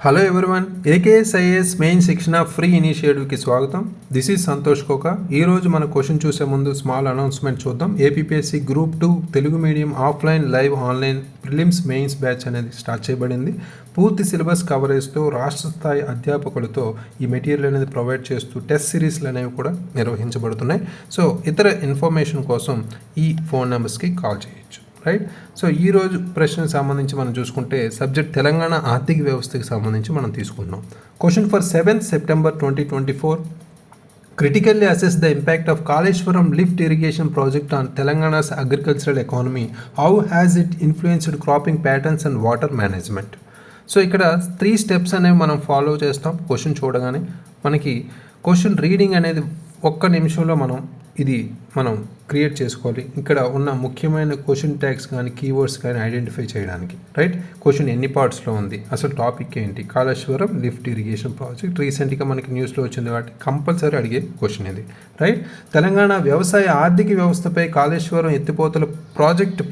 Hello everyone, ఏకేఎస్ఐఎస్ main శిక్షణ free ఇనిషియేటివ్కి స్వాగతం. This is Santosh కోక. ఈరోజు మన క్వశ్చన్ చూసే ముందు స్మాల్ అనౌన్స్మెంట్ చూద్దాం. APPSC group 2 Telugu medium offline live online prelims mains batch అనేది స్టార్ట్ చేయబడింది. పూర్తి సిలబస్ కవరేజ్తో రాష్ట్ర స్థాయి అధ్యాపకులతో ఈ మెటీరియల్ అనేది ప్రొవైడ్ చేస్తూ టెస్ట్ సిరీస్లు అనేవి కూడా నిర్వహించబడుతున్నాయి. సో ఇతర ఇన్ఫర్మేషన్ కోసం ఈ ఫోన్ నెంబర్స్కి కాల్ చేయొచ్చు. రైట్. సో ఈరోజు ప్రశ్నకు సంబంధించి మనం చూసుకుంటే సబ్జెక్ట్ తెలంగాణ ఆర్థిక వ్యవస్థకి సంబంధించి మనం తీసుకుంటున్నాం. Question for 7th September 2024. Critically assess the impact of Kaleshwaram lift irrigation project on Telangana's agricultural economy. How has it influenced cropping patterns and water management? So ఇక్కడ 3 steps అనేవి మనం ఫాలో చేస్తాం. క్వశ్చన్ చూడగానే మనకి క్వశ్చన్ రీడింగ్ అనేది ఒక్క నిమిషంలో మనం క్రియేట్ చేసుకోవాలి. ఇక్కడ ఉన్న ముఖ్యమైన క్వశ్చన్ ట్యాగ్స్ కానీ కీవర్డ్స్ కానీ ఐడెంటిఫై చేయడానికి. రైట్. క్వశ్చన్ ఎన్ని పార్ట్స్లో ఉంది, అసలు టాపిక్ ఏంటి, కాళేశ్వరం లిఫ్ట్ ఇరిగేషన్ ప్రాజెక్ట్ రీసెంట్గా మనకి న్యూస్లో వచ్చింది కాబట్టి కంపల్సరీ అడిగే క్వశ్చన్ ఇది. రైట్. తెలంగాణ వ్యవసాయ ఆర్థిక వ్యవస్థపై కాళేశ్వరం ఎత్తిపోతల ప్రాజెక్ట్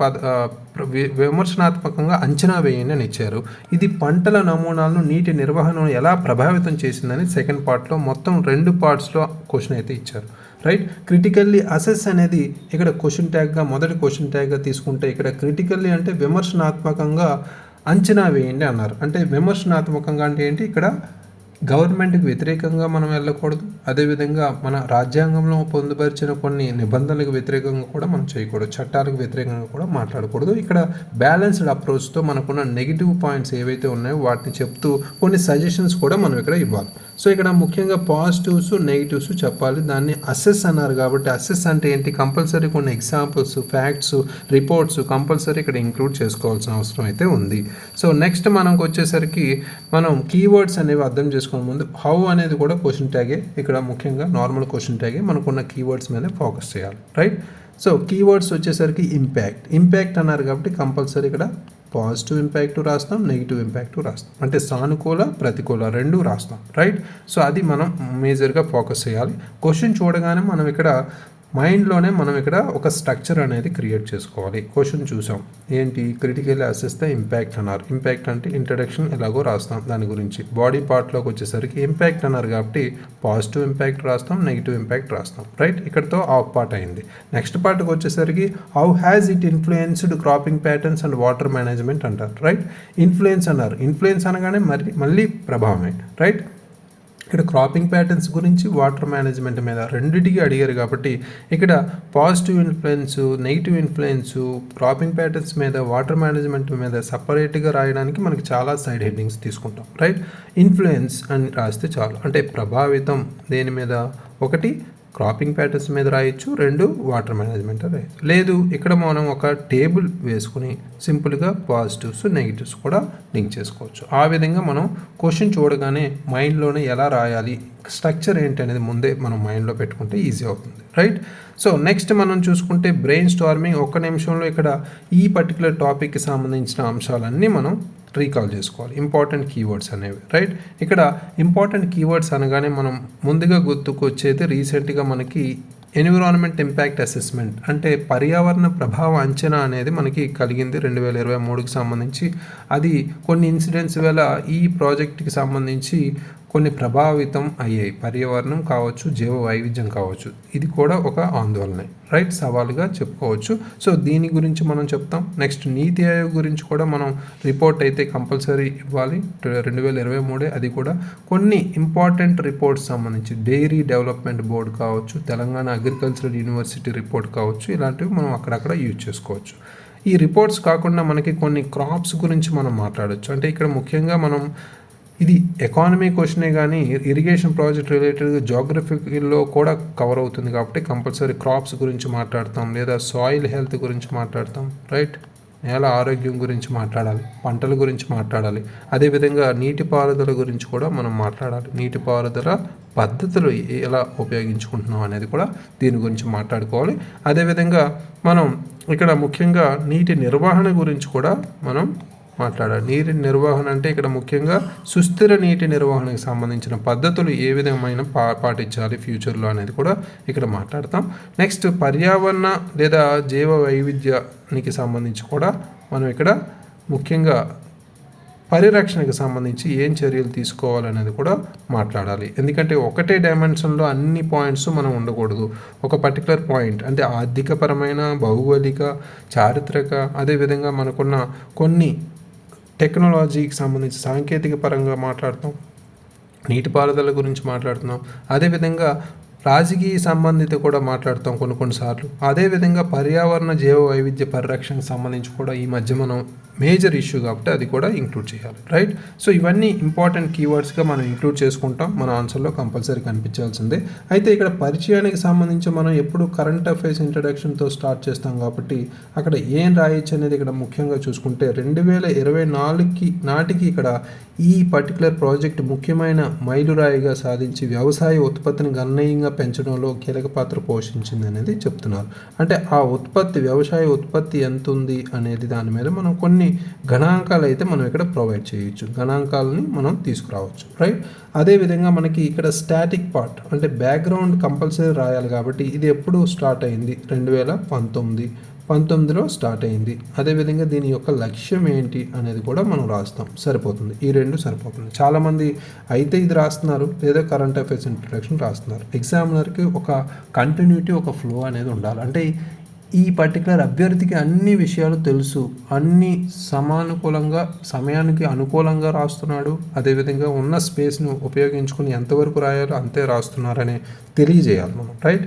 విమర్శనాత్మకంగా అంచనా వేయండి అని ఇచ్చారు. ఇది పంటల నమూనాలను నీటి నిర్వహణను ఎలా ప్రభావితం చేసిందని సెకండ్ పార్ట్లో మొత్తం 2 పార్ట్స్లో క్వశ్చన్ అయితే ఇచ్చారు. రైట్. క్రిటికల్లీ అసెస్ అనేది ఇక్కడ క్వశ్చన్ ట్యాగ్గా మొదటి క్వశ్చన్ ట్యాగ్గా తీసుకుంటే ఇక్కడ క్రిటికల్లీ అంటే విమర్శనాత్మకంగా అంచనా వేయండి అన్నారు. అంటే విమర్శనాత్మకంగా అంటే ఏంటి, ఇక్కడ గవర్నమెంట్కి వ్యతిరేకంగా మనం వెళ్ళకూడదు, అదేవిధంగా మన రాజ్యాంగంలో పొందుపరిచిన కొన్ని నిబంధనలకు వ్యతిరేకంగా కూడా మనం చేయకూడదు, చట్టాలకు వ్యతిరేకంగా కూడా మాట్లాడకూడదు. ఇక్కడ బ్యాలెన్స్డ్ అప్రోచ్తో మనకున్న నెగిటివ్ పాయింట్స్ ఏవైతే ఉన్నాయో వాటిని చెప్తూ కొన్ని సజెషన్స్ కూడా మనం ఇక్కడ ఇవ్వాలి. సో ఇక్కడ ముఖ్యంగా పాజిటివ్స్ నెగిటివ్స్ చెప్పాలి. దాన్ని అసెస్ అన్నారు కాబట్టి అసెస్ అంటే ఏంటి, కంపల్సరీ కొన్ని ఎగ్జాంపుల్స్ ఫ్యాక్ట్స్ రిపోర్ట్స్ కంపల్సరీ ఇక్కడ ఇంక్లూడ్ చేసుకోవాల్సిన అవసరం అయితే ఉంది. సో నెక్స్ట్ మనకు వచ్చేసరికి మనం కీవర్డ్స్ అనేవి అర్థం చేసుకునే ముందు హౌ అనేది కూడా క్వశ్చన్ ట్యాగే. ఇక్కడ ముఖ్యంగా నార్మల్ క్వశ్చన్ ట్యాగే మనకున్న కీవర్డ్స్ మీద ఫోకస్ చేయాలి. రైట్. సో కీవర్డ్స్ వచ్చేసరికి ఇంపాక్ట్ అన్నారు కాబట్టి కంపల్సరీ ఇక్కడ పాజిటివ్ ఇంపాక్ట్ రాస్తాం, నెగిటివ్ ఇంపాక్ట్ రాస్తాం, అంటే సానుకూల ప్రతికూల 2 రాస్తాం. రైట్. సో అది మనం మేజర్గా ఫోకస్ చేయాలి. క్వశ్చన్ చూడగానే మనం ఇక్కడ మైండ్లోనే మనం ఇక్కడ ఒక స్ట్రక్చర్ అనేది క్రియేట్ చేసుకోవాలి. క్వశ్చన్ చూసాం ఏంటి, క్రిటికల్లీ అసెస్ ద ఇంపాక్ట్ అన్నారు. ఇంపాక్ట్ అంటే ఇంట్రడక్షన్ ఎలాగో రాస్తాం దాని గురించి. బాడీ పార్ట్లోకి వచ్చేసరికి ఇంపాక్ట్ అన్నారు కాబట్టి పాజిటివ్ ఇంపాక్ట్ రాస్తాం, నెగిటివ్ ఇంపాక్ట్ రాస్తాం. రైట్. ఇక్కడతో హాఫ్ పార్ట్ అయింది. నెక్స్ట్ పార్ట్కి వచ్చేసరికి how has it influenced cropping patterns and water management అంటారు. రైట్. ఇన్ఫ్లుయెన్స్ అన్నారు. ఇన్ఫ్లుయెన్స్ అనగానే మళ్ళీ ప్రభావమే. రైట్. ఇక్కడ క్రాపింగ్ ప్యాటర్న్స్ గురించి వాటర్ మేనేజ్మెంట్ మీద రెండింటికి అడిగారు కాబట్టి ఇక్కడ positive influence negative influence cropping patterns మీద వాటర్ మేనేజ్మెంట్ మీద సపరేట్గా రాయడానికి మనకి చాలా సైడ్ హెడ్డింగ్స్ తీసుకుంటాం. రైట్. ఇన్ఫ్లుయెన్స్ అని రాస్తే చాలు, అంటే ప్రభావితం దేని మీద, 1 క్రాపింగ్ ప్యాటర్న్స్ మీద రాయొచ్చు, 2 వాటర్ మేనేజ్మెంట్ రాయొచ్చు. లేదు ఇక్కడ మనం ఒక టేబుల్ వేసుకుని సింపుల్గా పాజిటివ్స్ నెగిటివ్స్ కూడా లింక్ చేసుకోవచ్చు. ఆ విధంగా మనం క్వశ్చన్ చూడగానే మైండ్లోనే ఎలా రాయాలి, స్ట్రక్చర్ ఏంటి అనేది ముందే మనం మైండ్లో పెట్టుకుంటే ఈజీ అవుతుంది. రైట్. సో నెక్స్ట్ మనం చూసుకుంటే బ్రెయిన్ స్టార్మింగ్. 1 నిమిషంలో ఇక్కడ ఈ పర్టికులర్ టాపిక్కి సంబంధించిన అంశాలన్నీ మనం రీకాల్ చేసుకోవాలి, ఇంపార్టెంట్ కీవర్డ్స్ అనేవి. రైట్. ఇక్కడ ఇంపార్టెంట్ కీవర్డ్స్ అనగానే మనం ముందుగా గుర్తుకొచ్చేది రీసెంట్గా మనకి ఎన్విరాన్మెంట్ ఇంపాక్ట్ అసెస్మెంట్, అంటే పర్యావరణ ప్రభావ అంచనా అనేది మనకి కలిగింది 2023కి సంబంధించి. అది కొన్ని ఇన్సిడెంట్స్ వల్ల ఈ ప్రాజెక్ట్కి సంబంధించి కొన్ని ప్రభావితం అయ్యాయి. పర్యావరణం కావచ్చు, జీవ వైవిధ్యం కావచ్చు, ఇది కూడా ఒక ఆందోళనే. రైట్. సవాలుగా చెప్పుకోవచ్చు. సో దీని గురించి మనం చెప్తాం. నెక్స్ట్ నీతి ఆయోగ్ గురించి కూడా మనం రిపోర్ట్ అయితే కంపల్సరీ ఇవ్వాలి 2023. అది కూడా కొన్ని ఇంపార్టెంట్ రిపోర్ట్స్ సంబంధించి డైరీ డెవలప్మెంట్ బోర్డు కావచ్చు, తెలంగాణ అగ్రికల్చరల్ యూనివర్సిటీ రిపోర్ట్ కావచ్చు, ఇలాంటివి మనం అక్కడక్కడ యూజ్ చేసుకోవచ్చు. ఈ రిపోర్ట్స్ కాకుండా మనకి కొన్ని క్రాప్స్ గురించి మనం మాట్లాడవచ్చు. అంటే ఇక్కడ ముఖ్యంగా మనం ఇది ఎకానమీ క్వశ్చనే కానీ ఇరిగేషన్ ప్రాజెక్ట్ రిలేటెడ్ జాగ్రఫీలో కూడా కవర్ అవుతుంది కాబట్టి కంపల్సరీ క్రాప్స్ గురించి మాట్లాడతాం, లేదా సాయిల్ హెల్త్ గురించి మాట్లాడతాం. రైట్. నేల ఆరోగ్యం గురించి మాట్లాడాలి, పంటల గురించి మాట్లాడాలి, అదేవిధంగా నీటిపారుదల గురించి కూడా మనం మాట్లాడాలి. నీటిపారుదల పద్ధతులు ఎలా ఉపయోగించుకుంటున్నాం అనేది కూడా దీని గురించి మాట్లాడుకోవాలి. అదేవిధంగా మనం ఇక్కడ ముఖ్యంగా నీటి నిర్వహణ గురించి కూడా మనం మాట్లాడాలి. నీటి నిర్వహణ అంటే ఇక్కడ ముఖ్యంగా సుస్థిర నీటి నిర్వహణకు సంబంధించిన పద్ధతులు ఏ విధమైన పాటించాలి ఫ్యూచర్లో అనేది కూడా ఇక్కడ మాట్లాడతాం. నెక్స్ట్ పర్యావరణ లేదా జీవ వైవిధ్యానికి సంబంధించి కూడా మనం ఇక్కడ ముఖ్యంగా పరిరక్షణకు సంబంధించి ఏం చర్యలు తీసుకోవాలనేది కూడా మాట్లాడాలి. ఎందుకంటే ఒకటే డైమెన్షన్లో అన్ని పాయింట్స్ మనం ఉండకూడదు. ఒక పర్టికులర్ పాయింట్ అంటే ఆర్థికపరమైన, భౌగోళిక, చారిత్రక, అదేవిధంగా మనకున్న కొన్ని టెక్నాలజీకి సంబంధించి సాంకేతిక పరంగా మాట్లాడుతాం, నీటిపారుదల గురించి మాట్లాడుతున్నాం, అదేవిధంగా రాజకీయ సంబంధిత కూడా మాట్లాడుతాం కొన్నిసార్లు. అదేవిధంగా పర్యావరణ జీవ వైవిధ్య పరిరక్షణకు సంబంధించి కూడా ఈ మధ్య మనం మేజర్ ఇష్యూ కాబట్టి అది కూడా ఇంక్లూడ్ చేయాలి, రైట్? సో ఇవన్నీ ఇంపార్టెంట్ కీవర్డ్స్గా మనం ఇంక్లూడ్ చేసుకుంటాం, మన ఆన్సర్లో కంపల్సరీ కనిపించాల్సిందే. అయితే ఇక్కడ పరిచయానికి సంబంధించి మనం ఎప్పుడు కరెంట్ అఫైర్స్ ఇంట్రడక్షన్తో స్టార్ట్ చేస్తాం కాబట్టి అక్కడ ఏం రాయొచ్చు అనేది ఇక్కడ ముఖ్యంగా చూసుకుంటే 2024 నాటికి ఇక్కడ ఈ పర్టికులర్ ప్రాజెక్ట్ ముఖ్యమైన మైలురాయిగా సాధించి వ్యవసాయ ఉత్పత్తిని గణనీయంగా పెంచడంలో కీలక పాత్ర పోషించింది అనేది చెప్తున్నారు. అంటే ఆ ఉత్పత్తి, వ్యవసాయ ఉత్పత్తి ఎంత ఉంది అనేది దాని మీద మనం కొన్ని గణాంకాలు అయితే మనం ఇక్కడ ప్రొవైడ్ చేయొచ్చు, గణాంకాలని మనం తీసుకురావచ్చు, రైట్? అదేవిధంగా మనకి ఇక్కడ స్టాటిక్ పార్ట్ అంటే బ్యాక్గ్రౌండ్ కంపల్సరీ రాయాలి కాబట్టి ఇది ఎప్పుడు స్టార్ట్ అయింది? 2019లో స్టార్ట్ అయింది. అదేవిధంగా దీని యొక్క లక్ష్యం ఏంటి అనేది కూడా మనం రాస్తాం, సరిపోతుంది. ఈ రెండు సరిపోతుంది. చాలామంది అయితే ఇది రాస్తున్నారు, లేదా కరెంట్ అఫైర్స్ ఇంట్రడక్షన్ రాస్తున్నారు. ఎగ్జామినర్కి ఒక కంటిన్యూటీ, ఒక ఫ్లో అనేది ఉండాలి. అంటే ఈ పర్టికులర్ అభ్యర్థికి అన్ని విషయాలు తెలుసు, అన్ని సమానుకూలంగా, సమయానికి అనుకూలంగా రాస్తున్నాడు, అదేవిధంగా ఉన్న స్పేస్ను ఉపయోగించుకుని ఎంతవరకు రాయాలో అంతే రాస్తున్నారని తెలియజేయాలి మనం, రైట్?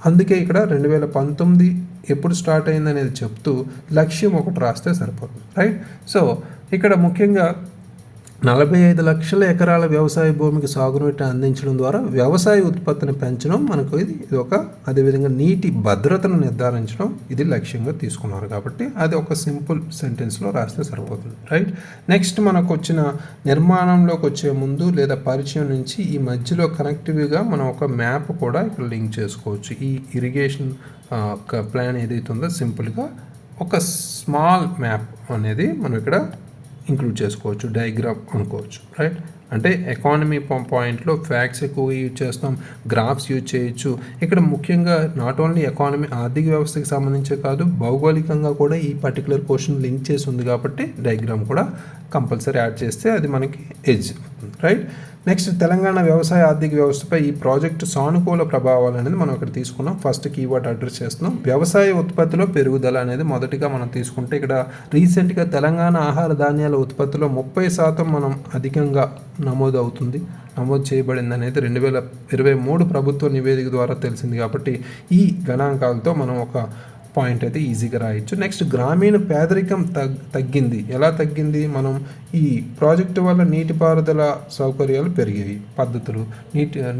అందుకే ఇక్కడ 2019 ఎప్పుడు స్టార్ట్ అయింది అనేది చెప్తూ లక్ష్యం ఒకటి రాస్తే సరిపోతుంది, రైట్? సో ఇక్కడ ముఖ్యంగా 45 లక్షల ఎకరాల వ్యవసాయ భూమికి సాగునీటిని అందించడం ద్వారా వ్యవసాయ ఉత్పత్తిని పెంచడం మనకు ఇది ఒక, అదేవిధంగా నీటి భద్రతను నిర్ధారించడం ఇది లక్ష్యంగా తీసుకున్నారు కాబట్టి అది ఒక సింపుల్ సెంటెన్స్లో రాస్తే సరిపోతుంది, రైట్? నెక్స్ట్ మనకు వచ్చిన నిర్మాణంలోకి వచ్చే ముందు లేదా పరిచయం నుంచి ఈ మధ్యలో కనెక్టివ్గా మనం ఒక మ్యాప్ కూడా ఇక్కడ లింక్ చేసుకోవచ్చు. ఈ ఇరిగేషన్ ప్లాన్ ఏదైతే ఉందో సింపుల్గా ఒక స్మాల్ మ్యాప్ అనేది మనం ఇక్కడ ఇంక్లూడ్ చేసుకోవచ్చు, డయాగ్రామ్ అనుకోవచ్చు, రైట్? అంటే ఎకానమీ పాయింట్లో ఫ్యాక్ట్స్ ఎక్కువ యూజ్ చేస్తాం, గ్రాఫ్స్ యూజ్ చేయొచ్చు. ఇక్కడ ముఖ్యంగా నాట్ ఓన్లీ ఎకానమీ, ఆర్థిక వ్యవస్థకి సంబంధించే కాదు, భౌగోళికంగా కూడా ఈ పర్టికులర్ క్వశ్చన్ లింక్ చేసి ఉంది కాబట్టి డయాగ్రామ్ కూడా కంపల్సరీ యాడ్ చేస్తే అది మనకి ఎడ్జ్, రైట్? నెక్స్ట్ తెలంగాణ వ్యవసాయ ఆర్థిక వ్యవస్థపై ఈ ప్రాజెక్టు సానుకూల ప్రభావాలు అనేది మనం ఇక్కడ తీసుకున్నాం. ఫస్ట్ కీవర్డ్ అడ్రస్ చేస్తున్నాం. వ్యవసాయ ఉత్పత్తిలో పెరుగుదల అనేది మొదటిగా మనం తీసుకుంటే ఇక్కడ రీసెంట్గా తెలంగాణ ఆహార ధాన్యాల ఉత్పత్తిలో 30% మనం అధికంగా నమోదు చేయబడింది అనేది 2023 ప్రభుత్వ నివేదిక ద్వారా తెలిసింది కాబట్టి ఈ గణాంకాలతో మనం ఒక పాయింట్ అయితే ఈజీగా రాయొచ్చు. నెక్స్ట్ గ్రామీణ పేదరికం తగ్గింది. ఎలా తగ్గింది? మనం ఈ ప్రాజెక్టు వల్ల నీటిపారుదల సౌకర్యాలు పెరిగాయి, పద్ధతులు,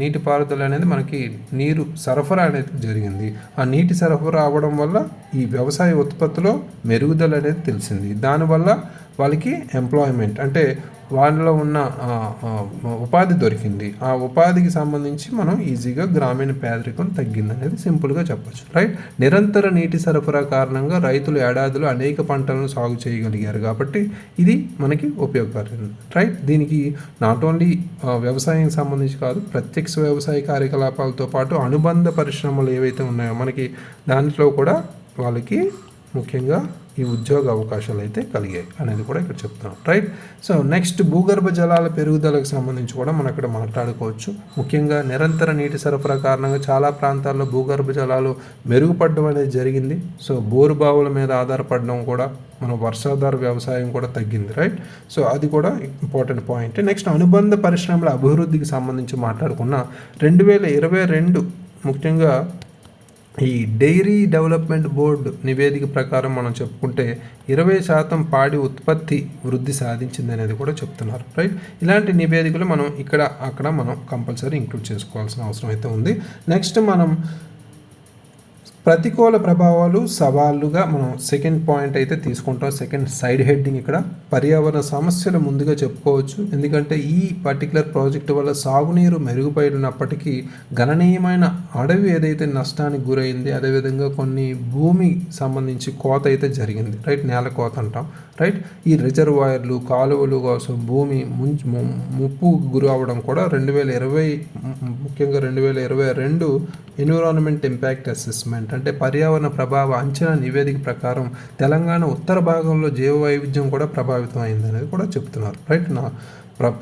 నీటిపారుదల అనేది మనకి నీరు సరఫరా అనేది జరిగింది. ఆ నీటి సరఫరా అవ్వడం వల్ల ఈ వ్యవసాయ ఉత్పత్తిలో మెరుగుదల అనేది తెలిసింది. దానివల్ల వాళ్ళకి ఎంప్లాయ్మెంట్ అంటే వాళ్ళలో ఉన్న ఉపాధి దొరికింది. ఆ ఉపాధికి సంబంధించి మనం ఈజీగా గ్రామీణ పేదరికం తగ్గింది అనేది సింపుల్గా చెప్పచ్చు, రైట్? నిరంతర నీటి సరఫరా కారణంగా రైతులు ఏడాదిలో అనేక పంటలను సాగు చేయగలిగారు కాబట్టి ఇది మనకి ఉపయోగపడుతుంది, రైట్? దీనికి నాట్ ఓన్లీ వ్యవసాయం సంబంధించి కాదు, ప్రత్యక్ష వ్యవసాయ కార్యకలాపాలతో పాటు అనుబంధ పరిశ్రమలు ఏవైతే ఉన్నాయో మనకి దాంట్లో కూడా వాళ్ళకి ముఖ్యంగా ఈ ఉద్యోగ అవకాశాలు అయితే కలిగాయి అనేది కూడా ఇక్కడ చెప్తున్నాం, రైట్? సో నెక్స్ట్ భూగర్భ జలాల పెరుగుదలకు సంబంధించి కూడా మనం ఇక్కడ మాట్లాడుకోవచ్చు. ముఖ్యంగా నిరంతర నీటి సరఫరా కారణంగా చాలా ప్రాంతాల్లో భూగర్భ జలాలు మెరుగుపడడం అనేది జరిగింది. సో బోరు బావుల మీద ఆధారపడడం కూడా, మన వర్షాధార వ్యవసాయం కూడా తగ్గింది, రైట్? సో అది కూడా ఇంపార్టెంట్ పాయింట్. నెక్స్ట్ అనుబంధ పరిశ్రమల అభివృద్ధికి సంబంధించి మాట్లాడుకున్న 2022 ముఖ్యంగా ఈ డైరీ డెవలప్మెంట్ బోర్డు నివేదిక ప్రకారం మనం చెప్పుకుంటే 20% పాడి ఉత్పత్తి వృద్ధి సాధించింది అనేది కూడా చెప్తున్నారు, రైట్? ఇలాంటి నివేదికలు మనం అక్కడ మనం కంపల్సరీ ఇంక్లూడ్ చేసుకోవాల్సిన అవసరం అయితే ఉంది. నెక్స్ట్ మనం ప్రతికూల ప్రభావాలు, సవాళ్ళుగా మనం సెకండ్ పాయింట్ అయితే తీసుకుంటాం. సెకండ్ సైడ్ హెడ్డింగ్ ఇక్కడ పర్యావరణ సమస్యలు ముందుగా చెప్పుకోవచ్చు. ఎందుకంటే ఈ పర్టికులర్ ప్రాజెక్టు వల్ల సాగునీరు మెరుగుపడినప్పటికీ గణనీయమైన అడవి ఏదైతే నష్టానికి గురైంది, అదేవిధంగా కొన్ని భూమి సంబంధించి కోత అయితే జరిగింది, రైట్? నేల కోత అంటాం, రైట్? ఈ రిజర్వాయర్లు, కాలువలు కోసం భూమి ముప్పు గురి అవ్వడం కూడా 2020 ముఖ్యంగా 2022 ఎన్విరాన్మెంట్ ఇంపాక్ట్ అసెస్మెంట్ అంటే పర్యావరణ ప్రభావ అంచనా నివేదిక ప్రకారం తెలంగాణ ఉత్తర భాగంలో జీవ వైవిధ్యం కూడా ప్రభావితం ప్రభావితం అయింది అనేది కూడా చెప్తున్నారు. రైట్,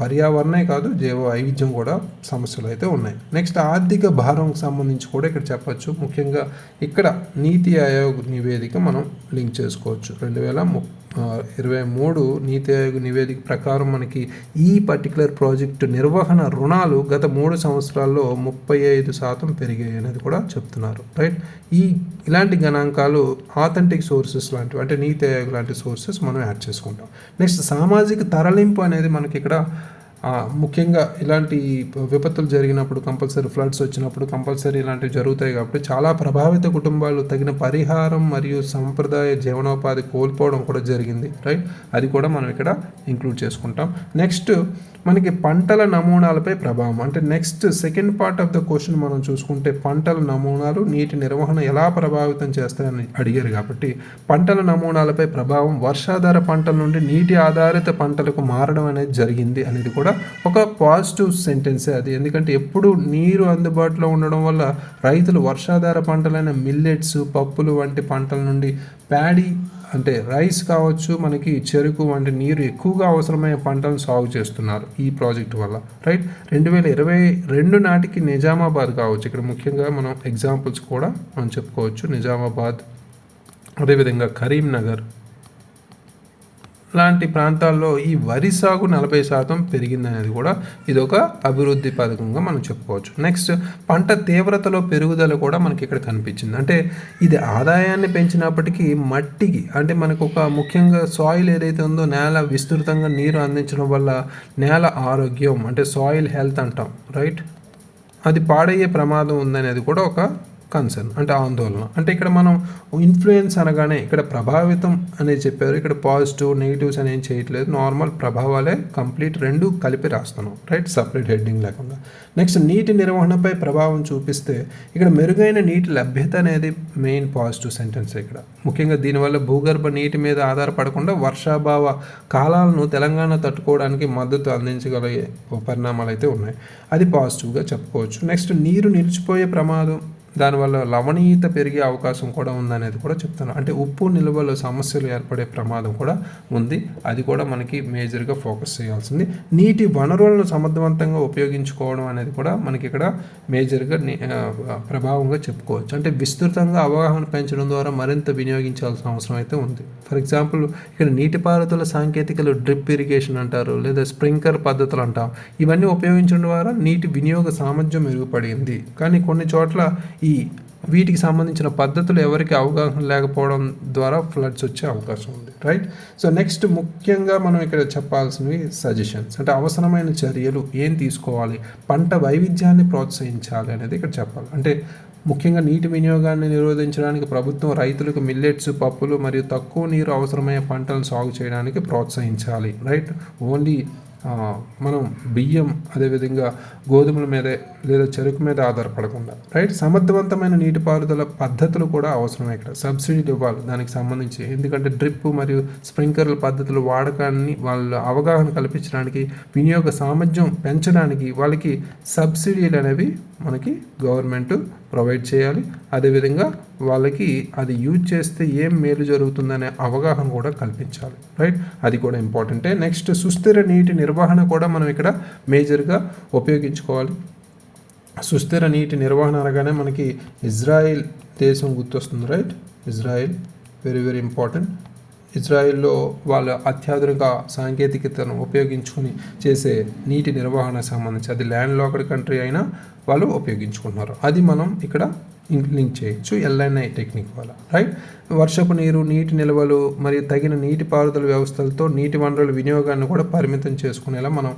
పర్యావరణమే కాదు, జీవ వైవిధ్యం కూడా సమస్యలు అయితే ఉన్నాయి. నెక్స్ట్ ఆర్థిక భారంకి సంబంధించి కూడా ఇక్కడ చెప్పచ్చు. ముఖ్యంగా ఇక్కడ నీతి ఆయోగ్ నివేదిక మనం లింక్ చేసుకోవచ్చు. 2023 నీతి ఆయోగ్ నివేదిక ప్రకారం మనకి ఈ పర్టికులర్ ప్రాజెక్టు నిర్వహణ రుణాలు గత 3 సంవత్సరాల్లో 35% పెరిగాయి అనేది కూడా చెప్తున్నారు. రైట్, ఇలాంటి గణాంకాలు ఆథెంటిక్ సోర్సెస్ లాంటివి, అంటే నీతి ఆయోగ్ లాంటి సోర్సెస్ మనం యాడ్ చేసుకుంటాం. నెక్స్ట్ సామాజిక తరలింపు అనేది మనకి ఇక్కడ ముఖ్యంగా ఇలాంటి విపత్తులు జరిగినప్పుడు, కంపల్సరీ ఫ్లడ్స్ వచ్చినప్పుడు కంపల్సరీ ఇలాంటివి జరుగుతాయి కాబట్టి చాలా ప్రభావిత కుటుంబాలు తగిన పరిహారం మరియు సంప్రదాయ జీవనోపాధి కోల్పోవడం కూడా జరిగింది. రైట్, అది కూడా మనం ఇక్కడ ఇంక్లూడ్ చేసుకుంటాం. నెక్స్ట్ మనకి పంటల నమూనాలపై ప్రభావం, అంటే next second part of the question మనం చూసుకుంటే పంటల నమూనాలు నీటి నిర్వహణ ఎలా ప్రభావితం చేస్తాయని అడిగారు కాబట్టి పంటల నమూనాలపై ప్రభావం వర్షాధార పంటల నుండి నీటి ఆధారిత పంటలకు మారడం అనేది జరిగింది అనేది కూడా ఒక పాజిటివ్ సెంటెన్సే అది. ఎందుకంటే ఎప్పుడు నీరు అందుబాటులో ఉండడం వల్ల రైతులు వర్షాధార పంటలైన మిల్లెట్స్, పప్పులు వంటి పంటల నుండి ప్యాడీ అంటే రైస్ కావచ్చు, మనకి చెరుకు వంటి నీరు ఎక్కువగా అవసరమైన పంటలను సాగు చేస్తున్నారు ఈ ప్రాజెక్టు వల్ల. రైట్, 2022 నాటికి నిజామాబాద్ కావచ్చు, ఇక్కడ ముఖ్యంగా మనం ఎగ్జాంపుల్స్ కూడా మనం చెప్పుకోవచ్చు. నిజామాబాద్, అదేవిధంగా కరీంనగర్ లాంటి ప్రాంతాల్లో ఈ వరి సాగు 40% పెరిగిందనేది కూడా ఇదొక అభివృద్ధి పథకంగా మనం చెప్పుకోవచ్చు. నెక్స్ట్ పంట తీవ్రతలో పెరుగుదల కూడా మనకి ఇక్కడ కనిపించింది. అంటే ఇది ఆదాయాన్ని పెంచినప్పటికీ మట్టికి, అంటే మనకు ఒక ముఖ్యంగా సాయిల్ ఏదైతే ఉందో నేల విస్తృతంగా నీరు అందించడం వల్ల నేల ఆరోగ్యం, అంటే సాయిల్ హెల్త్ అంటాం. రైట్, అది పాడయ్యే ప్రమాదం ఉందనేది కూడా ఒక కన్సర్న్, అంటే ఆందోళన. అంటే ఇక్కడ మనం ఇన్ఫ్లుయెన్స్ అనగానే ఇక్కడ ప్రభావితం అనేది చెప్పారు, ఇక్కడ పాజిటివ్ నెగిటివ్స్ అని ఏం చేయట్లేదు, నార్మల్ ప్రభావాలే కంప్లీట్ రెండు కలిపి రాస్తున్నాం. రైట్, సపరేట్ హెడ్డింగ్ లేకుండా. నెక్స్ట్ నీటి నిర్వహణపై ప్రభావం చూపిస్తే ఇక్కడ మెరుగైన నీటి లభ్యత అనేది మెయిన్ పాజిటివ్ సెంటెన్స్. ఇక్కడ ముఖ్యంగా దీనివల్ల భూగర్భ నీటి మీద ఆధారపడకుండా వర్షాభావ కాలాలను తెలంగాణ తట్టుకోవడానికి మద్దతు అందించగలిగే పరిణామాలు అయితే ఉన్నాయి, అది పాజిటివ్గా చెప్పుకోవచ్చు. నెక్స్ట్ నీరు నిలిచిపోయే ప్రమాదం, దానివల్ల లవణీయత పెరిగే అవకాశం కూడా ఉందనేది కూడా చెప్తాను. అంటే ఉప్పు నిల్వలో సమస్యలు ఏర్పడే ప్రమాదం కూడా ఉంది, అది కూడా మనకి మేజర్గా ఫోకస్ చేయాల్సింది. నీటి వనరులను సమర్థవంతంగా ఉపయోగించుకోవడం అనేది కూడా మనకి ఇక్కడ మేజర్గా ప్రభావంగా చెప్పుకోవచ్చు. అంటే విస్తృతంగా అవగాహన పెంచడం ద్వారా మరింత వినియోగించాల్సిన అవసరం అయితే ఉంది. ఫర్ ఎగ్జాంపుల్ ఇక్కడ నీటిపారుదల సాంకేతికలు డ్రిప్ ఇరిగేషన్ అంటారు, లేదా స్ప్రింక్లర్ పద్ధతులు అంటాం. ఇవన్నీ ఉపయోగించడం ద్వారా నీటి వినియోగ సామర్థ్యం మెరుగుపడింది. కానీ కొన్ని చోట్ల వీటికి సంబంధించిన పద్ధతులు ఎవరికి అవగాహన లేకపోవడం ద్వారా ఫ్లడ్స్ వచ్చే అవకాశం ఉంది. రైట్, సో నెక్స్ట్ ముఖ్యంగా మనం ఇక్కడ చెప్పాల్సినవి సజెషన్స్, అంటే అవసరమైన చర్యలు ఏం తీసుకోవాలి, పంట వైవిధ్యాన్ని ప్రోత్సహించాలి అనేది ఇక్కడ చెప్పాలి. అంటే ముఖ్యంగా నీటి వినియోగాన్ని నిరోధించడానికి ప్రభుత్వం రైతులకు మిల్లెట్స్, పప్పులు మరియు తక్కువ నీరు అవసరమయ్యే పంటలను సాగు చేయడానికి ప్రోత్సహించాలి. రైట్, ఓన్లీ మనం బియ్యం, అదేవిధంగా గోధుమల మీదే లేదా చెరుకు మీద ఆధారపడకుండా. రైట్, సమర్థవంతమైన నీటిపారుదల పద్ధతులు కూడా అవసరమే. ఇక్కడ సబ్సిడీలు ఇవ్వాలి దానికి సంబంధించి, ఎందుకంటే డ్రిప్ మరియు స్ప్రింక్లర్ల పద్ధతుల వాడకాన్ని వాళ్ళ అవగాహన కల్పించడానికి, వినియోగ సామర్థ్యం పెంచడానికి వాళ్ళకి సబ్సిడీలు అనేవి మనకి గవర్నమెంట్ ప్రొవైడ్ చేయాలి. అదేవిధంగా వాళ్ళకి అది యూజ్ చేస్తే ఏం మేలు జరుగుతుందనే అవగాహన కూడా కల్పించాలి. రైట్, అది కూడా ఇంపార్టెంటే. నెక్స్ట్ సుస్థిర నీటి నిర్వహణ కూడా మనం ఇక్కడ మేజర్గా ఉపయోగించుకోవాలి. సుస్థిర నీటి నిర్వహణ అనగానే మనకి ఇజ్రాయిల్ దేశం గుర్తొస్తుంది. Right, Israel very very important. ఇజ్రాయిల్లో వాళ్ళ అత్యాధునిక సాంకేతికతను ఉపయోగించుకొని చేసే నీటి నిర్వహణ సంబంధించి, అది ల్యాండ్ లాక్డ్ కంట్రీ అయినా వాళ్ళు ఉపయోగించుకుంటున్నారు, అది మనం ఇక్కడ లింక్ చేయొచ్చు ఎల్ఎన్ఐ టెక్నిక్ వల్ల. రైట్, వర్షపు నీరు, నీటి నిల్వలు మరియు తగిన నీటిపారుదల వ్యవస్థలతో నీటి వనరుల వినియోగాన్ని కూడా పరిమితం చేసుకునేలా మనం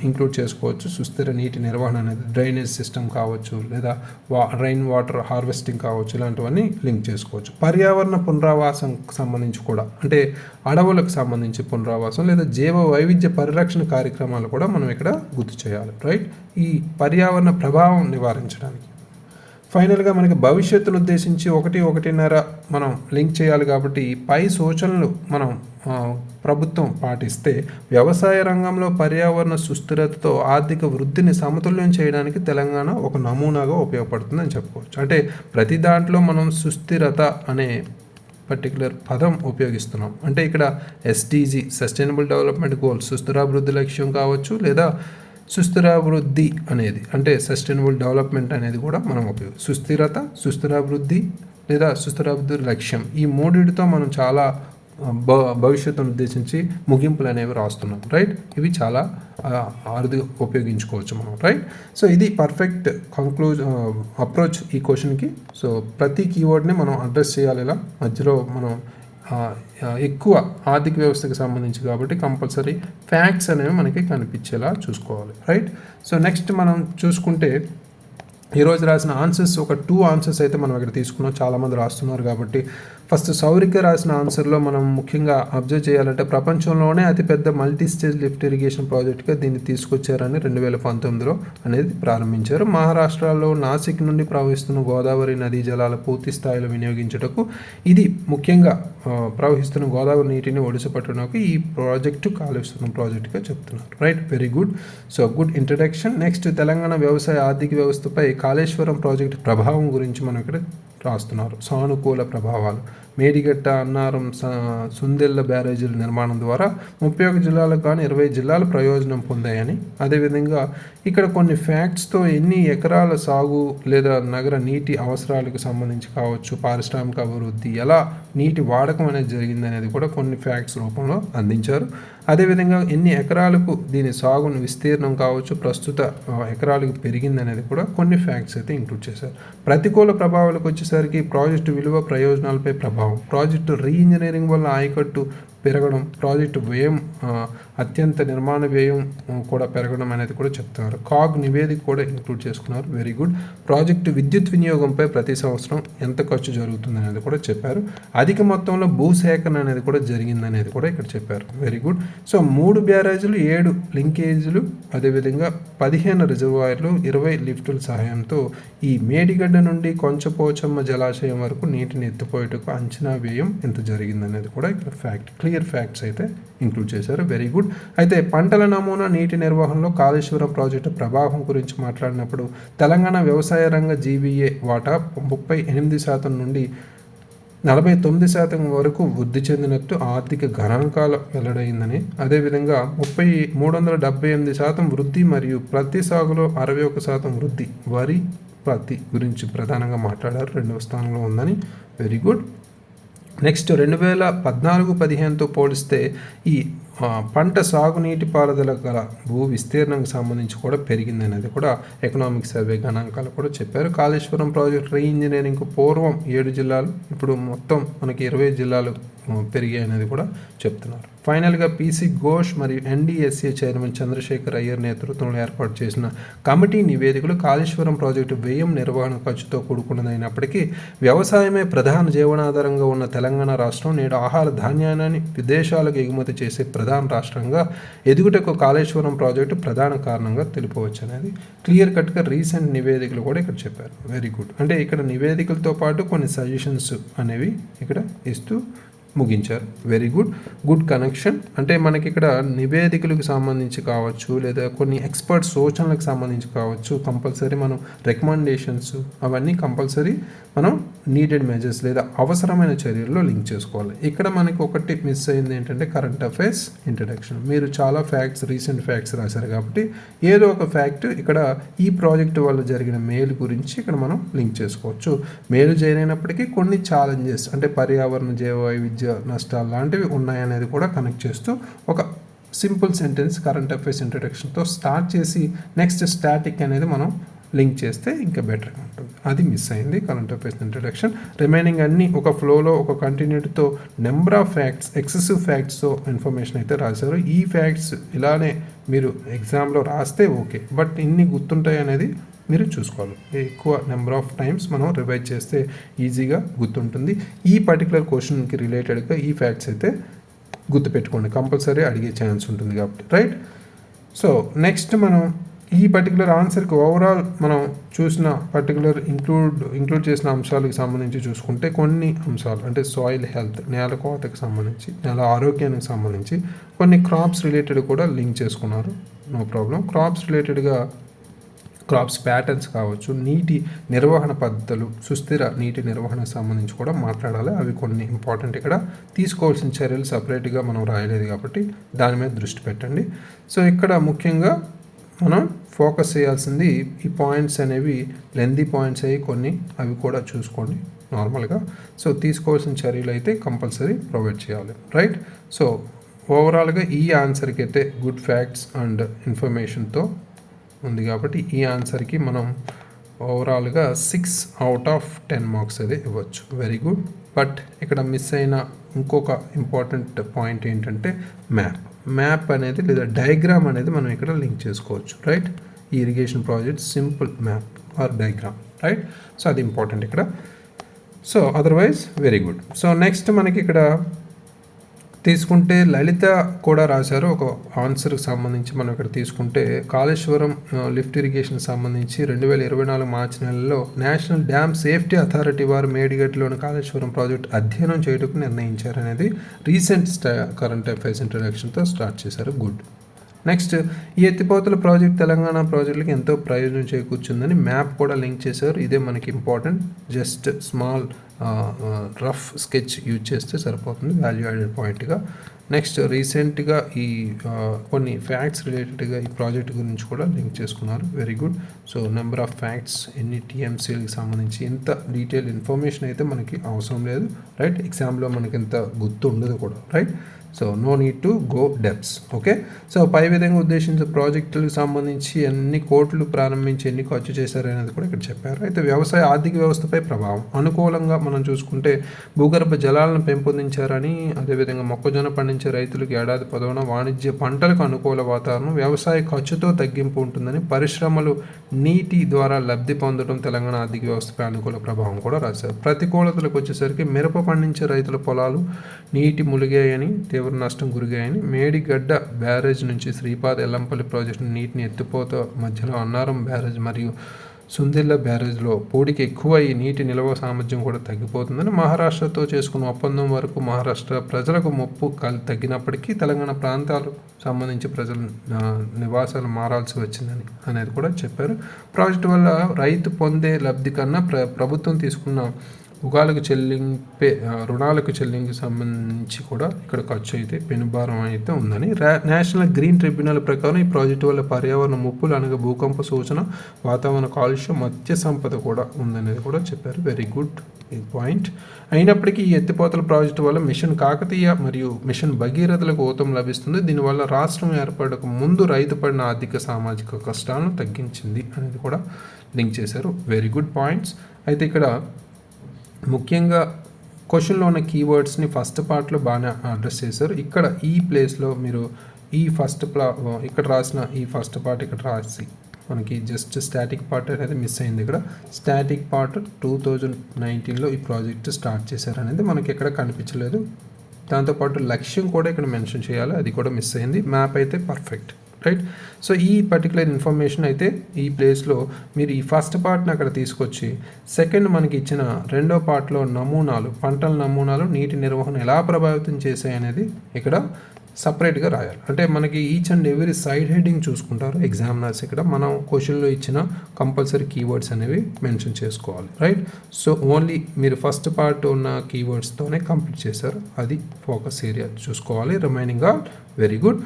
ఇంక్లూడ్ చేసుకోవచ్చు. సుస్థిర నీటి నిర్వహణ అనేది డ్రైనేజ్ సిస్టమ్ కావచ్చు, లేదా రైన్ వాటర్ హార్వెస్టింగ్ కావచ్చు, ఇలాంటివన్నీ లింక్ చేసుకోవచ్చు. పర్యావరణ పునరావాసం సంబంధించి కూడా, అంటే అడవులకు సంబంధించి పునరావాసం లేదా జీవ వైవిధ్య పరిరక్షణ కార్యక్రమాలు కూడా మనం ఇక్కడ గుర్తు చేయాలి. రైట్, ఈ పర్యావరణ ప్రభావం నివారించడానికి. ఫైనల్గా మనకి భవిష్యత్తును ఉద్దేశించి 1-1.5 మనం లింక్ చేయాలి కాబట్టి పై సూచనలు మనం ప్రభుత్వం పాటిస్తే వ్యవసాయ రంగంలో పర్యావరణ సుస్థిరతతో ఆర్థిక వృద్ధిని సమతుల్యం చేయడానికి తెలంగాణ ఒక నమూనాగా ఉపయోగపడుతుందని చెప్పుకోవచ్చు. అంటే ప్రతి దాంట్లో మనం సుస్థిరత అనే పర్టికులర్ పదం ఉపయోగిస్తున్నాం అంటే ఇక్కడ SDG సస్టైనబుల్ డెవలప్మెంట్ గోల్స్ సుస్థిరాభివృద్ధి లక్ష్యం కావచ్చు లేదా సుస్థిరాభివృద్ధి అనేది అంటే సస్టైనబుల్ డెవలప్మెంట్ అనేది కూడా మనం సుస్థిరత సుస్థిరాభివృద్ధి లేదా సుస్థిరాభివృద్ధి లక్ష్యం ఈ మూడిటితో మనం చాలా భవిష్యత్తును ఉద్దేశించి ముగింపులు అనేవి రాస్తున్నాం రైట్. ఇవి చాలా అరుదుగా ఉపయోగించుకోవచ్చు మనం రైట్. సో ఇది పర్ఫెక్ట్ అప్రోచ్ ఈ క్వశ్చన్కి. సో ప్రతి కీవర్డ్ని మనం అడ్రస్ చేయాలి ఇలా మధ్యలో మనం ఎక్కువ ఆర్థిక వ్యవస్థకి సంబంధించి కాబట్టి కంపల్సరీ ఫ్యాక్ట్స్ అనేవి మనకి కనిపించేలా చూసుకోవాలి రైట్. సో నెక్స్ట్ మనం చూసుకుంటే ఈరోజు రాసిన ఆన్సర్స్ ఒక 2 ఆన్సర్స్ అయితే మనం ఇక్కడ తీసుకున్నాం. చాలామంది రాస్తున్నారు కాబట్టి ఫస్ట్ సౌరిక రాసిన ఆన్సర్లో మనం ముఖ్యంగా అబ్జర్వ్ చేయాలంటే ప్రపంచంలోనే అతిపెద్ద మల్టీ స్టేజ్ లిఫ్ట్ ఇరిగేషన్ ప్రాజెక్ట్గా దీన్ని తీసుకొచ్చారని 2019లో అనేది ప్రారంభించారు. మహారాష్ట్రలో నాసిక్ నుండి ప్రవహిస్తున్న గోదావరి నదీ జలాల పూర్తి స్థాయిలో వినియోగించుటకు ఇది ముఖ్యంగా ప్రవహిస్తున్న గోదావరి నీటిని ఒడిసిపట్టడానికి ఈ ప్రాజెక్టు కాలుస్తున్న ప్రాజెక్టుగా చెప్తున్నారు right. Very good. So good introduction. Next Telangana వ్యవసాయ ఆర్థిక వ్యవస్థపై కాళేశ్వరం ప్రాజెక్టు ప్రభావం గురించి మనం ఇక్కడ రాస్తున్నారు. సానుకూల ప్రభావాలు మేడిగట్ట అన్నారం సుందెల్ల బ్యారేజీల నిర్మాణం ద్వారా 31 జిల్లాలకు కానీ 20 జిల్లాలు ప్రయోజనం పొందాయని, అదేవిధంగా ఇక్కడ కొన్ని ఫ్యాక్ట్స్తో ఎన్ని ఎకరాల సాగు లేదా నగర నీటి అవసరాలకు సంబంధించి కావచ్చు, పారిశ్రామిక అభివృద్ధి ఎలా నీటి వాడకం అనేది జరిగింది అనేది కూడా కొన్ని ఫ్యాక్ట్స్ రూపంలో అందించారు. అదేవిధంగా ఎన్ని ఎకరాలకు దీని సాగును విస్తీర్ణం కావచ్చు, ప్రస్తుత ఎకరాలకు పెరిగింది అనేది కూడా కొన్ని ఫ్యాక్ట్స్ అయితే ఇంక్లూడ్ చేశారు. ప్రతికూల ప్రభావాలకు వచ్చేసరికి ప్రాజెక్టు విలువ ప్రయోజనాలపై ప్రభావం, ప్రాజెక్టు రీఇంజనీరింగ్ వల్ల ఆయకట్టు పెరగడం, ప్రాజెక్టు వ్యయం అత్యంత నిర్మాణ వ్యయం కూడా పెరగడం అనేది కూడా చెప్తున్నారు. కాగ్ నివేదిక కూడా ఇంక్లూడ్ చేసుకున్నారు. Very good. ప్రాజెక్టు విద్యుత్ వినియోగంపై ప్రతి సంవత్సరం ఎంత ఖర్చు జరుగుతుంది అనేది కూడా చెప్పారు. అధిక మొత్తంలో భూసేకరణ అనేది కూడా జరిగింది అనేది కూడా ఇక్కడ చెప్పారు. Very good. సో 3 బ్యారేజీలు, 7 లింకేజీలు, అదేవిధంగా 15 రిజర్వాయర్లు, 20 లిఫ్టుల సహాయంతో ఈ మేడిగడ్డ నుండి కొంచపోచమ్మ జలాశయం వరకు నీటిని ఎత్తిపోయేటకు అంచనా వ్యయం ఎంత జరిగింది అనేది కూడా ఇక్కడ క్లియర్ ఫ్యాక్ట్స్ అయితే ఇంక్లూడ్ చేశారు. Very good. అయితే పంటల నమూనా నీటి నిర్వహణలో కాళేశ్వరం ప్రాజెక్టు ప్రభావం గురించి మాట్లాడినప్పుడు తెలంగాణ వ్యవసాయ రంగ జీవీఏ వాటా 38% నుండి 49% వరకు వృద్ధి చెందినట్టు ఆర్థిక గణాంకాలు వెల్లడైందని, అదేవిధంగా 378% వృద్ధి మరియు ప్రతి సాగులో 61% వృద్ధి వరి పత్తి గురించి ప్రధానంగా మాట్లాడారు. 2వ స్థానంలో ఉందని. Very good. నెక్స్ట్ 2014-15తో పోలిస్తే ఈ పంట సాగునీటి పారుదల గల భూ విస్తీర్ణంకి సంబంధించి కూడా పెరిగింది అనేది కూడా ఎకనామిక్ సర్వే గణాంకాలు కూడా చెప్పారు. కాళేశ్వరం ప్రాజెక్ట్ రీఇంజనీరింగ్కు పూర్వం 7 జిల్లాలు, ఇప్పుడు మొత్తం మనకి 20 జిల్లాలు పెరిగాయి అనేది కూడా చెప్తున్నారు. ఫైనల్గా పీసీ ఘోష్ మరియు NDSA చైర్మన్ చంద్రశేఖర్ అయ్యర్ నేతృత్వంలో ఏర్పాటు చేసిన కమిటీ నివేదికలు కాళేశ్వరం ప్రాజెక్టు వ్యయం నిర్వహణ ఖర్చుతో కూడుకున్నదైనప్పటికీ వ్యవసాయమే ప్రధాన జీవనాధారంగా ఉన్న తెలంగాణ రాష్ట్రం నేడు ఆహార ధాన్యాన్ని విదేశాలకు ఎగుమతి చేసే ప్రధాన రాష్ట్రంగా ఎదుగుటకు కాళేశ్వరం ప్రాజెక్టు ప్రధాన కారణంగా తెలుపవచ్చు అనేది క్లియర్ కట్గా రీసెంట్ నివేదికలు కూడా ఇక్కడ చెప్పారు. Very good. అంటే ఇక్కడ నివేదికలతో పాటు కొన్ని సజెషన్స్ అనేవి ఇక్కడ ఇస్తూ ముగించారు. Very good. Good connection. అంటే మనకి ఇక్కడ నివేదికలకు సంబంధించి కావచ్చు లేదా కొన్ని ఎక్స్పర్ట్ సూచనలకు సంబంధించి కావచ్చు, కంపల్సరీ మనం రికమెండేషన్స్ అవన్నీ కంపల్సరీ మనం నీడెడ్ మెజర్స్ లేదా అవసరమైన చర్యల్లో లింక్ చేసుకోవాలి. ఇక్కడ మనకి ఒకటి మిస్ అయింది ఏంటంటే కరెంట్ అఫైర్స్ ఇంట్రడక్షన్. మీరు చాలా ఫ్యాక్ట్స్ రీసెంట్ ఫ్యాక్ట్స్ రాశారు కాబట్టి ఏదో ఒక ఫ్యాక్ట్ ఇక్కడ ఈ ప్రాజెక్టు వల్ల జరిగిన మేలు గురించి ఇక్కడ మనం లింక్ చేసుకోవచ్చు. మేలు చేయనప్పటికీ కొన్ని ఛాలెంజెస్ అంటే పర్యావరణ జీవ వైవిధ్య నష్టాలు లాంటివి ఉన్నాయనేది కూడా కనెక్ట్ చేస్తూ ఒక సింపుల్ సెంటెన్స్ కరెంట్ అఫైర్స్ ఇంట్రడక్షన్తో స్టార్ట్ చేసి నెక్స్ట్ స్టాటిక్ అనేది మనం లింక్ చేస్తే ఇంకా బెటర్గా ఉంటుంది. అది మిస్ అయింది కరెంట్ అఫైర్స్ ఇంట్రడక్షన్. రిమైనింగ్ అన్నీ ఒక ఫ్లోలో ఒక కంటిన్యూటీతో నెంబర్ ఆఫ్ ఫ్యాక్ట్స్ ఎక్సెసివ్ ఫ్యాక్ట్స్తో ఇన్ఫర్మేషన్ అయితే రాశారు. ఈ ఫ్యాక్ట్స్ ఇలానే మీరు ఎగ్జామ్లో రాస్తే ఓకే, బట్ ఇన్ని గుర్తుంటాయి అనేది మీరు చూసుకోవాలి. ఎక్కువ నెంబర్ ఆఫ్ టైమ్స్ మనం రివైజ్ చేస్తే ఈజీగా గుర్తుంటుంది. ఈ పర్టికులర్ క్వశ్చన్కి రిలేటెడ్గా ఈ ఫ్యాక్ట్స్ అయితే గుర్తుపెట్టుకోండి, కంపల్సరీ అడిగే ఛాన్స్ ఉంటుంది కాబట్టి రైట్. సో నెక్స్ట్ మనం ఈ పర్టికులర్ ఆన్సర్కి ఓవరాల్ మనం చూసిన పర్టికులర్ ఇంక్లూడ్ చేసిన అంశాలకు సంబంధించి చూసుకుంటే కొన్ని అంశాలు అంటే సాయిల్ హెల్త్, నేల కోతకు సంబంధించి, నేల ఆరోగ్యానికి సంబంధించి కొన్ని క్రాప్స్ రిలేటెడ్ కూడా లింక్ చేసుకున్నారు. No problem. క్రాప్స్ రిలేటెడ్గా క్రాప్స్ ప్యాటర్న్స్ కావచ్చు, నీటి నిర్వహణ పద్ధతులు, సుస్థిర నీటి నిర్వహణకు సంబంధించి కూడా మాట్లాడాలి. అవి కొన్ని ఇంపార్టెంట్. ఇక్కడ తీసుకోవాల్సిన చర్యలు సపరేట్గా మనం రాయలేదు కాబట్టి దాని మీద దృష్టి పెట్టండి. సో ఇక్కడ ముఖ్యంగా మనం ఫోకస్ చేయాల్సింది ఈ పాయింట్స్ అనేవి లెందీ పాయింట్స్ అయ్యి కొన్ని, అవి కూడా చూసుకోండి నార్మల్గా. సో తీసుకోవాల్సిన చర్యలు అయితే కంపల్సరీ ప్రొవైడ్ చేయాలి, రైట్. సో ఓవరాల్గా ఈ ఆన్సర్కి అయితే గుడ్ ఫ్యాక్ట్స్ అండ్ ఇన్ఫర్మేషన్తో ఉంది కాబట్టి ఈ ఆన్సర్కి మనం ఓవరాల్గా 6/10 మార్క్స్ అయితే ఇవ్వచ్చు. Very good. బట్ ఇక్కడ మిస్ అయిన ఇంకొక ఇంపార్టెంట్ పాయింట్ ఏంటంటే మ్యాప్ అనేది లేదా డయాగ్రామ్ అనేది మనం ఇక్కడ లింక్ చేసుకోవచ్చు, రైట్. ఈ irrigation project simple map are diagram, right. So అది ఇంపార్టెంట్ ఇక్కడ. So otherwise very good. So next మనకి ఇక్కడ తీసుకుంటే లలిత కూడా రాశారు ఒక ఆన్సర్కి సంబంధించి. మనం ఇక్కడ తీసుకుంటే కాళేశ్వరం లిఫ్ట్ ఇరిగేషన్ సంబంధించి 2024 మార్చి నెలలో నేషనల్ డ్యామ్ సేఫ్టీ అథారిటీ వారు మేడిగడ్డలోని కాళేశ్వరం ప్రాజెక్ట్ అధ్యయనం చేయడానికి నిర్ణయించారు అనేది రీసెంట్ కరెంట్ అఫైర్స్ ఇంట్రడక్షన్తో స్టార్ట్ చేశారు. గుడ్. నెక్స్ట్, ఈ ఎత్తిపోతల ప్రాజెక్ట్ తెలంగాణ ప్రాజెక్టులకు ఎంతో ప్రయోజనం చేకూర్చుందని మ్యాప్ కూడా లింక్ చేశారు. ఇదే మనకి important. Just small rough sketch use చేస్తే సరిపోతుంది వాల్యూ యాడెడ్ పాయింట్గా. నెక్స్ట్, రీసెంట్గా ఈ కొన్ని ఫ్యాక్ట్స్ రిలేటెడ్గా ఈ ప్రాజెక్ట్ గురించి కూడా లింక్ చేసుకున్నారు. Very good. So number of facts, ఎన్ని టీఎంసీలకు సంబంధించి ఇంత డీటెయిల్ ఇన్ఫర్మేషన్ అయితే మనకి అవసరం లేదు, రైట్. ఎగ్జామ్లో మనకి ఇంత గుర్తు ఉండదు కూడా, right. So no need to go depths. Okay. So పై విధంగా ఉద్దేశించిన ప్రాజెక్టులకు సంబంధించి ఎన్ని కోట్లు ప్రారంభించి ఎన్ని ఖర్చు చేశారు అనేది కూడా ఇక్కడ చెప్పారు. అయితే వ్యవసాయ ఆర్థిక వ్యవస్థపై ప్రభావం అనుకూలంగా మనం చూసుకుంటే భూగర్భ జలాలను పెంపొందించారని, అదేవిధంగా మొక్కజొన్న పండించే రైతులకు ఏడాది పొడవునా వాణిజ్య పంటలకు అనుకూల వాతావరణం, వ్యవసాయ ఖర్చుతో తగ్గింపు ఉంటుందని, పరిశ్రమలు నీటి ద్వారా లబ్ధి పొందడం తెలంగాణ ఆర్థిక వ్యవస్థపై అనుకూల ప్రభావం కూడా రాశారు. ప్రతికూలతలకు వచ్చేసరికి మిరప పండించే రైతుల పొలాలు నీటి ములిగాయని, తీవ్ర నష్టం గురిగాయని, మేడిగడ్డ బ్యారేజ్ నుంచి శ్రీపాద ఎల్లంపల్లి ప్రాజెక్టు నీటిని ఎత్తిపోత మధ్యలో అన్నారం బ్యారేజ్ మరియు సుందిల్ల బ్యారేజ్లో పొడికి ఎక్కువ ఈ నీటి నిల్వ సామర్థ్యం కూడా తగ్గిపోతుందని, మహారాష్ట్రతో చేసుకున్న ఒప్పందం వరకు మహారాష్ట్ర ప్రజలకు ముప్పు తగ్గినప్పటికీ తెలంగాణ ప్రాంతాలు సంబంధించి ప్రజల నివాసాలు మారాల్సి వచ్చిందని అనేది కూడా చెప్పారు. ప్రాజెక్టు వల్ల రైతు పొందే లబ్ధి కన్నా ప్రభుత్వం తీసుకున్న రుణాలకు చెల్లింపుకి సంబంధించి కూడా ఇక్కడ ఖర్చు అయితే పెనుభారం అయితే ఉందని, నేషనల్ గ్రీన్ ట్రిబ్యునల్ ప్రకారం ఈ ప్రాజెక్టు వల్ల పర్యావరణ ముప్పులు అనగా భూకంప సూచన, వాతావరణ కాలుష్యం, మత్స్య సంపద కూడా ఉందనేది కూడా చెప్పారు. Very good point. అయినప్పటికీ ఈ ఎత్తిపోతల ప్రాజెక్టు వల్ల మిషన్ కాకతీయ మరియు మిషన్ భగీరథలకు ఊతం లభిస్తుంది. దీనివల్ల రాష్ట్రం ఏర్పడక ముందు రైతు పడిన ఆర్థిక సామాజిక కష్టాలను తగ్గించింది అనేది కూడా లింక్ చేశారు. Very good points. అయితే ఇక్కడ ముఖ్యంగా క్వశ్చన్లో ఉన్న కీవర్డ్స్ని ఫస్ట్ పార్ట్లో బాగానే అడ్రస్ చేశారు. ఇక్కడ ఈ ప్లేస్లో మీరు ఈ ఇక్కడ రాసిన ఈ ఫస్ట్ పార్ట్ ఇక్కడ రాసి మనకి జస్ట్ స్టాటిక్ పార్ట్ అనేది మిస్ అయింది. ఇక్కడ స్టాటిక్ పార్ట్ 2019లో ఈ ప్రాజెక్ట్ స్టార్ట్ చేశారు అనేది మనకి ఎక్కడ కనిపించలేదు. దాంతోపాటు లక్ష్యం కూడా ఇక్కడ మెన్షన్ చేయాలి, అది కూడా మిస్ అయింది. మ్యాప్ అయితే పర్ఫెక్ట్, రైట్. సో ఈ పర్టికులర్ ఇన్ఫర్మేషన్ అయితే ఈ ప్లేస్లో మీరు ఈ ఫస్ట్ పార్ట్ని అక్కడ తీసుకొచ్చి సెకండ్ మనకి ఇచ్చిన రెండో పార్ట్లో పంటల నమూనాలు నీటి నిర్వహణ ఎలా ప్రభావితం చేశాయి అనేది ఇక్కడ సపరేట్గా రాయాలి. అంటే మనకి each and every side heading చూసుకుంటారు ఎగ్జామినర్స్. ఇక్కడ మనం క్వశ్చన్లో ఇచ్చిన కంపల్సరీ కీవర్డ్స్ అనేవి మెన్షన్ చేసుకోవాలి, రైట్. సో ఓన్లీ మీరు ఫస్ట్ పార్ట్ ఉన్న కీవర్డ్స్తోనే కంప్లీట్ చేశారు, అది ఫోకస్ ఏరియా చూసుకోవాలి. Remaining all very good.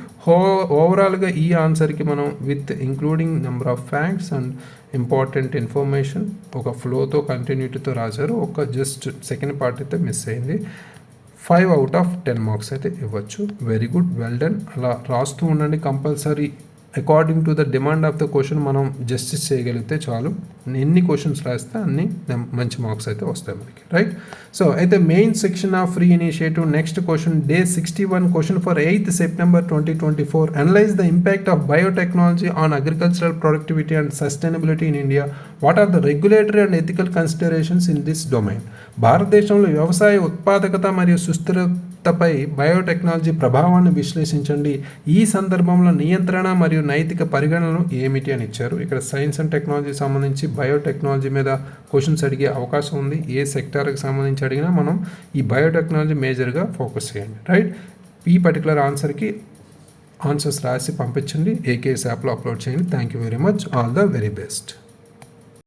ఓవరాల్గా ఈ ఆన్సర్కి మనం with including number of facts and important information ఒక ఫ్లోతో కంటిన్యూటీతో రాశారు. ఒక జస్ట్ సెకండ్ పార్ట్ అయితే మిస్ అయింది. 5/10 మార్క్స్ అయితే ఇవ్వచ్చు. Very good, well done. అలా రాస్తూ ఉండండి compulsory. According to the demand of the question మనం జస్టిస్ చేయగలిగితే చాలు. ఎన్ని క్వశ్చన్స్ రాస్తే అన్ని మంచి మార్క్స్ అయితే వస్తాయి మనకి, రైట్. సో అయితే main section of free initiative next question day 61 question for 8th September 2024. Analyse the impact of biotechnology on agricultural productivity and sustainability in India. What are the regulatory and ethical considerations in this domain? భారతదేశంలో వ్యవసాయ ఉత్పాదకత మరియు సుస్థిరతపై biotechnology ప్రభావాన్ని విశ్లేషించండి. ఈ సందర్భంలో నియంత్రణ మరియు నైతిక పరిగణనలు ఏమిటి అని ఇచ్చారు. ఇక్కడ సైన్స్ అండ్ టెక్నాలజీ సంబంధించి బయోటెక్నాలజీ మీద క్వశ్చన్స్ అడిగే అవకాశం ఉంది. ఏ సెక్టార్కి సంబంధించి అడిగినా మనం ఈ బయోటెక్నాలజీ మేజర్గా ఫోకస్ చేయండి, రైట్. ఈ పర్టికులర్ ఆన్సర్కి ఆన్సర్స్ రాసి పంపించండి. ఏకేఎస్ యాప్లో అప్లోడ్ చేయండి. Thank you very much. All the very best.